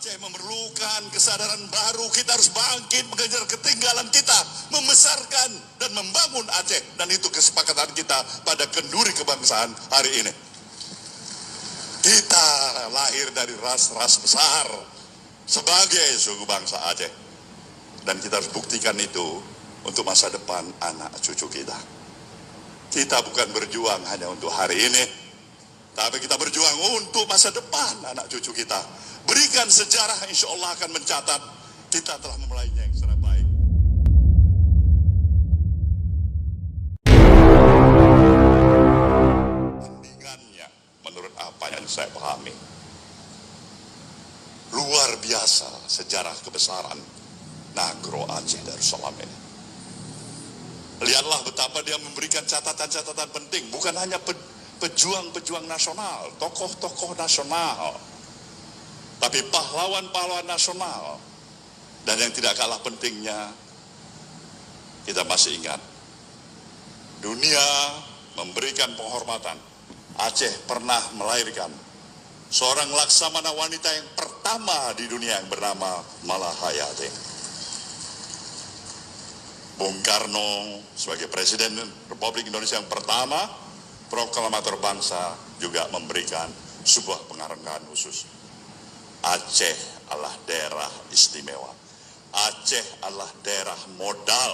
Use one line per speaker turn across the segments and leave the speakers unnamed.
Aceh memerlukan kesadaran baru. Kita harus bangkit mengejar ketinggalan kita, membesarkan dan membangun Aceh. Dan itu kesepakatan kita pada kenduri kebangsaan hari ini. Kita lahir dari ras-ras besar sebagai suku bangsa Aceh. Dan kita harus buktikan itu untuk masa depan anak cucu kita. Kita bukan berjuang hanya untuk hari ini, tapi kita berjuang untuk masa depan anak cucu kita. Berikan sejarah, insya Allah akan mencatat kita telah memulainya yang sangat baik. Tandingannya menurut apa yang saya pahami, luar biasa sejarah kebesaran Nagro Aceh Darussalam ini. Lihatlah betapa dia memberikan catatan-catatan penting, bukan hanya pejuang-pejuang nasional, tokoh-tokoh nasional, tapi pahlawan-pahlawan nasional. Dan yang tidak kalah pentingnya, kita masih ingat, dunia memberikan penghormatan. Aceh pernah melahirkan seorang laksamana wanita yang pertama di dunia yang bernama Malahayati. Bung Karno sebagai Presiden Republik Indonesia yang pertama, proklamator bangsa, juga memberikan sebuah penghargaan khusus. Aceh adalah daerah istimewa. Aceh adalah daerah modal.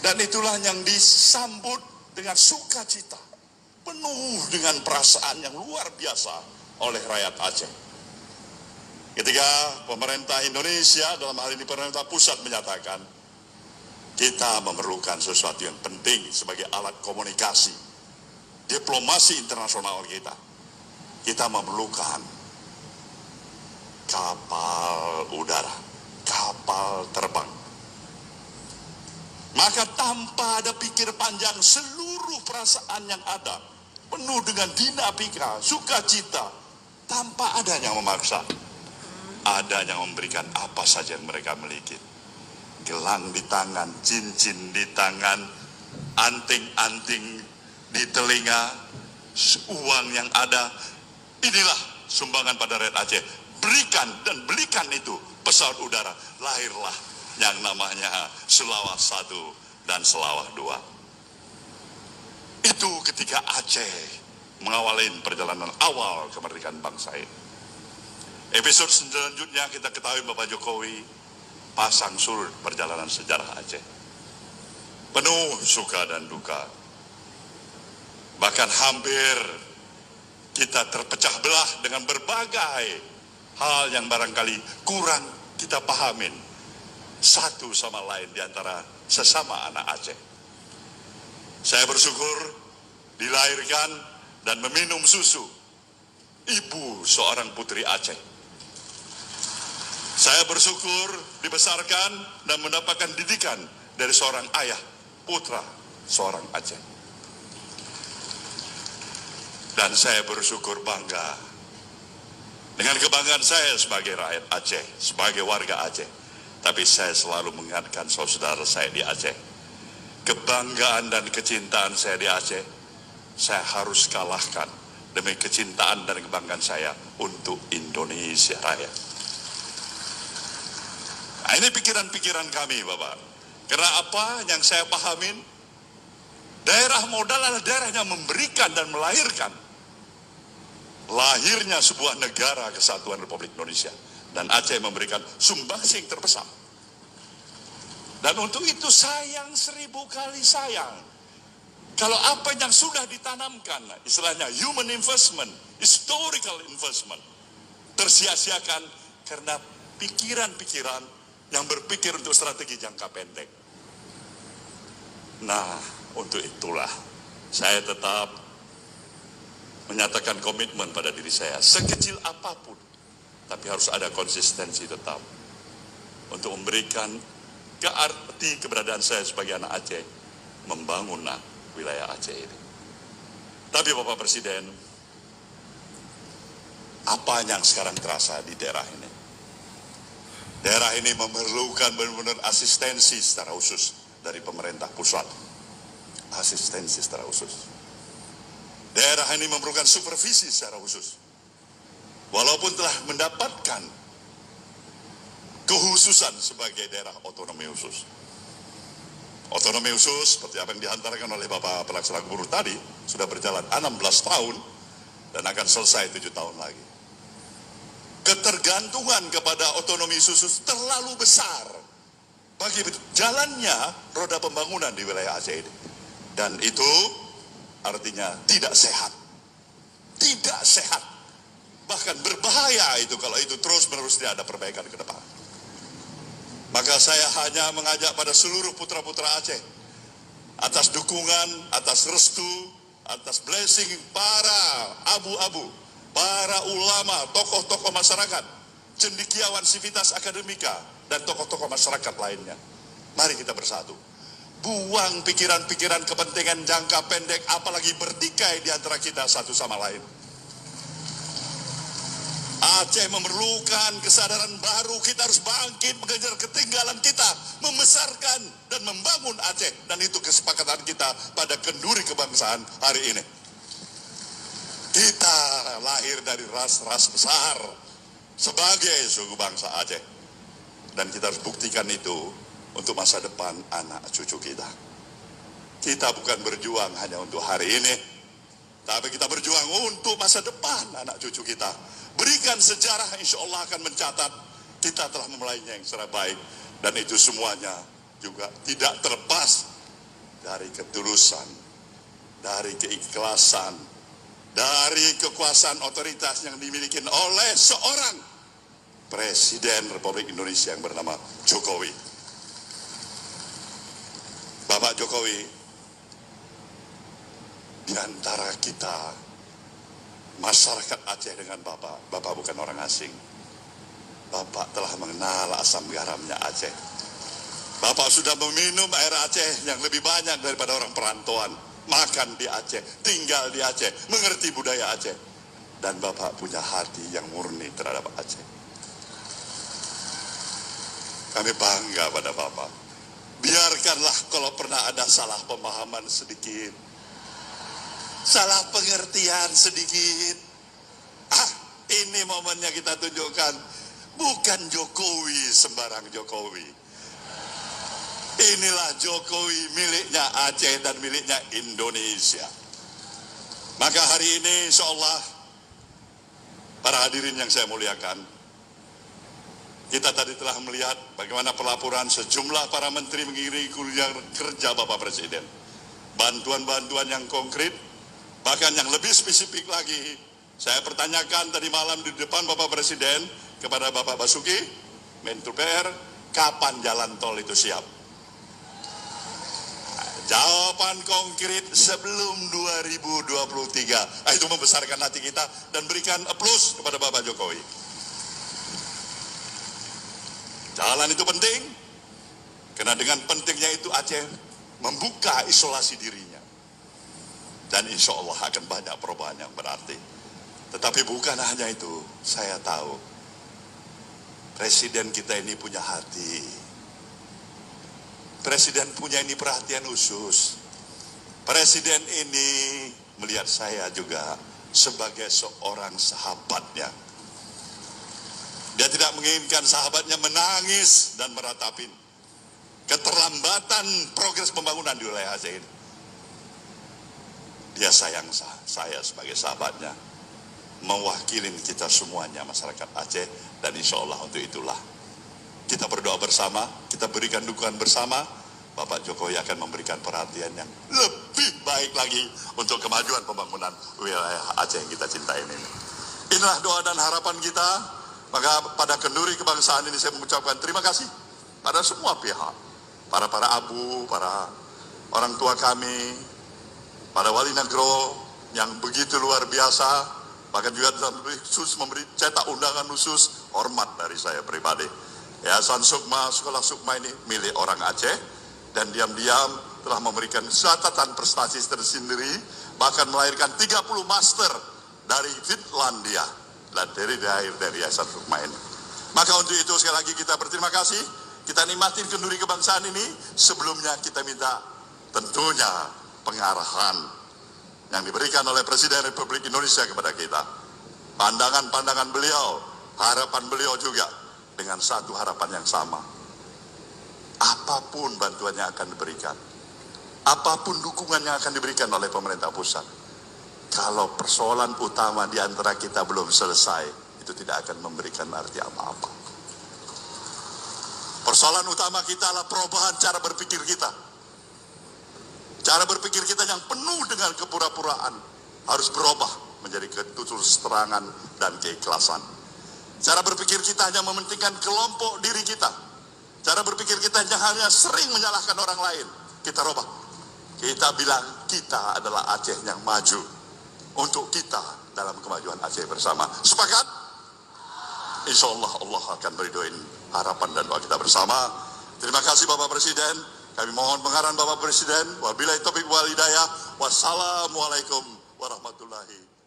Dan itulah yang disambut dengan sukacita, penuh dengan perasaan yang luar biasa oleh rakyat Aceh. Ketika pemerintah Indonesia, dalam hal ini pemerintah pusat, menyatakan kita memerlukan sesuatu yang penting sebagai alat komunikasi, diplomasi internasional kita. Kita memerlukan kapal udara, kapal terbang. Maka tanpa ada pikir panjang, seluruh perasaan yang ada penuh dengan dinamika, sukacita, tanpa ada yang memaksa. Ada yang memberikan apa saja yang mereka miliki. Gelang di tangan, cincin di tangan, anting-anting di telinga, uang yang ada. Inilah sumbangan pada rakyat Aceh. Berikan dan belikan itu pesawat udara. Lahirlah yang namanya Sulawak 1 dan Sulawak 2. Itu ketika Aceh mengawali perjalanan awal kemerdekaan bangsa ini. Episode selanjutnya kita ketahui Bapak Jokowi pasang surut perjalanan sejarah Aceh. Penuh suka dan duka. Bahkan hampir kita terpecah belah dengan berbagai hal yang barangkali kurang kita pahamin satu sama lain di antara sesama anak Aceh. Saya bersyukur dilahirkan dan meminum susu ibu seorang putri Aceh. Saya bersyukur dibesarkan dan mendapatkan didikan dari seorang ayah, putra seorang Aceh. Dan saya bersyukur bangga dengan kebanggaan saya sebagai rakyat Aceh, sebagai warga Aceh. Tapi saya selalu mengingatkan saudara saya di Aceh, kebanggaan dan kecintaan saya di Aceh, saya harus kalahkan demi kecintaan dan kebanggaan saya untuk Indonesia Raya. Nah, ini pikiran-pikiran kami, Bapak. Karena apa yang saya pahamin, daerah modal adalah daerah yang memberikan dan melahirkan lahirnya sebuah negara kesatuan Republik Indonesia. Dan Aceh memberikan sumbangsi yang terbesar. Dan untuk itu sayang 1000 kali sayang kalau apa yang sudah ditanamkan, istilahnya human investment, historical investment, tersia-siakan karena pikiran-pikiran yang berpikir untuk strategi jangka pendek. Nah, untuk itulah saya tetap menyatakan komitmen pada diri saya, sekecil apapun, tapi harus ada konsistensi tetap untuk memberikan arti keberadaan saya sebagai anak Aceh, membangun wilayah Aceh ini. Tapi Bapak Presiden, apa yang sekarang terasa di daerah ini? Daerah ini memerlukan benar-benar asistensi secara khusus dari pemerintah pusat. Asistensi secara khusus. Daerah ini memerlukan supervisi secara khusus walaupun telah mendapatkan kehususan sebagai daerah otonomi khusus. Otonomi khusus seperti apa yang dihantarkan oleh Bapak Pelaksana Gubernur tadi sudah berjalan 16 tahun dan akan selesai 7 tahun lagi. Ketergantungan kepada otonomi khusus terlalu besar bagi jalannya roda pembangunan di wilayah Aceh ini. Dan itu artinya tidak sehat. Tidak sehat. Bahkan berbahaya itu kalau itu terus-menerus tidak ada perbaikan ke depan. Maka saya hanya mengajak pada seluruh putra-putra Aceh atas dukungan, atas restu, atas blessing para abu-abu, para ulama, tokoh-tokoh masyarakat, cendekiawan sivitas akademika, dan tokoh-tokoh masyarakat lainnya. Mari kita bersatu. Buang pikiran-pikiran kepentingan jangka pendek, apalagi bertikai di antara kita satu sama lain. Aceh memerlukan kesadaran baru. Kita harus bangkit mengejar ketinggalan kita, membesarkan dan membangun Aceh, dan itu kesepakatan kita pada kenduri kebangsaan hari ini. Kita lahir dari ras-ras besar sebagai suku bangsa Aceh, dan kita harus buktikan itu untuk masa depan anak cucu kita. Kita bukan berjuang hanya untuk hari ini, tapi kita berjuang untuk masa depan anak cucu kita. Berikan sejarah, insya Allah akan mencatat kita telah memulainya yang secara baik. Dan itu semuanya juga tidak terlepas dari ketulusan, dari keikhlasan, dari kekuasaan otoritas yang dimiliki oleh seorang Presiden Republik Indonesia yang bernama Jokowi. Bapak Jokowi, di antara kita masyarakat Aceh dengan Bapak bukan orang asing. Bapak telah mengenal asam garamnya Aceh. Bapak sudah meminum air Aceh yang lebih banyak daripada orang perantauan. Makan di Aceh, tinggal di Aceh, mengerti budaya Aceh. Dan Bapak punya hati yang murni terhadap Aceh. Kami bangga pada Bapak. Biarkanlah kalau pernah ada salah pemahaman sedikit, salah pengertian sedikit. Ini momennya kita tunjukkan. Bukan Jokowi sembarang Jokowi. Inilah Jokowi miliknya Aceh dan miliknya Indonesia. Maka hari ini insya Allah, para hadirin yang saya muliakan, kita tadi telah melihat bagaimana pelaporan sejumlah para menteri mengiringi kerja Bapak Presiden. Bantuan-bantuan yang konkret, bahkan yang lebih spesifik lagi, saya pertanyakan tadi malam di depan Bapak Presiden kepada Bapak Basuki, Menko PR, kapan jalan tol itu siap? Jawaban konkret sebelum 2023. Itu membesarkan hati kita dan berikan aplaus kepada Bapak Jokowi. Jalan itu penting, karena dengan pentingnya itu Aceh membuka isolasi dirinya. Dan insya Allah akan banyak perubahan yang berarti. Tetapi bukan hanya itu, saya tahu Presiden kita ini punya hati. Presiden punya ini perhatian khusus. Presiden ini melihat saya juga sebagai seorang sahabatnya. Dia tidak menginginkan sahabatnya menangis dan meratapi keterlambatan progres pembangunan di wilayah Aceh ini. Dia sayang saya sebagai sahabatnya, mewakili kita semuanya masyarakat Aceh, dan insya Allah untuk itulah kita berdoa bersama, kita berikan dukungan bersama. Bapak Jokowi akan memberikan perhatian yang lebih baik lagi untuk kemajuan pembangunan wilayah Aceh yang kita cintai ini. Inilah doa dan harapan kita. Maka pada kenduri kebangsaan ini saya mengucapkan terima kasih pada semua pihak, para abu, para orang tua kami, para wali negro yang begitu luar biasa, bahkan juga khusus memberi cetak undangan khusus, hormat dari saya pribadi. Yayasan Sukma, Sekolah Sukma ini milik orang Aceh, dan diam-diam telah memberikan catatan prestasi tersendiri, bahkan melahirkan 30 master dari Finlandia, dan dari Yayasan Sukma ini. Maka untuk itu sekali lagi kita berterima kasih, kita nikmatin kenduri kebangsaan ini. Sebelumnya kita minta tentunya pengarahan yang diberikan oleh Presiden Republik Indonesia kepada kita. pandangan-pandangan beliau, harapan beliau juga dengan satu harapan yang sama. Apapun bantuan yang akan diberikan, apapun dukungan yang akan diberikan oleh pemerintah pusat, kalau persoalan utama di antara kita belum selesai, itu tidak akan memberikan arti apa-apa. Persoalan utama kita adalah perubahan cara berpikir kita. Cara berpikir kita yang penuh dengan kepura-puraan harus berubah menjadi keturusterangan dan keikhlasan. Cara berpikir kita hanya mementingkan kelompok diri kita. Cara berpikir kita hanya sering menyalahkan orang lain. Kita rubah. Kita bilang kita adalah Aceh yang maju. Untuk kita dalam kemajuan Aceh bersama. Sepakat? Insya Allah Allah akan beridoin harapan dan doa kita bersama. Terima kasih Bapak Presiden. Kami mohon pengarahan Bapak Presiden. Wabillahi taufiq wal hidayah. Wassalamualaikum warahmatullahi wabarakatuh.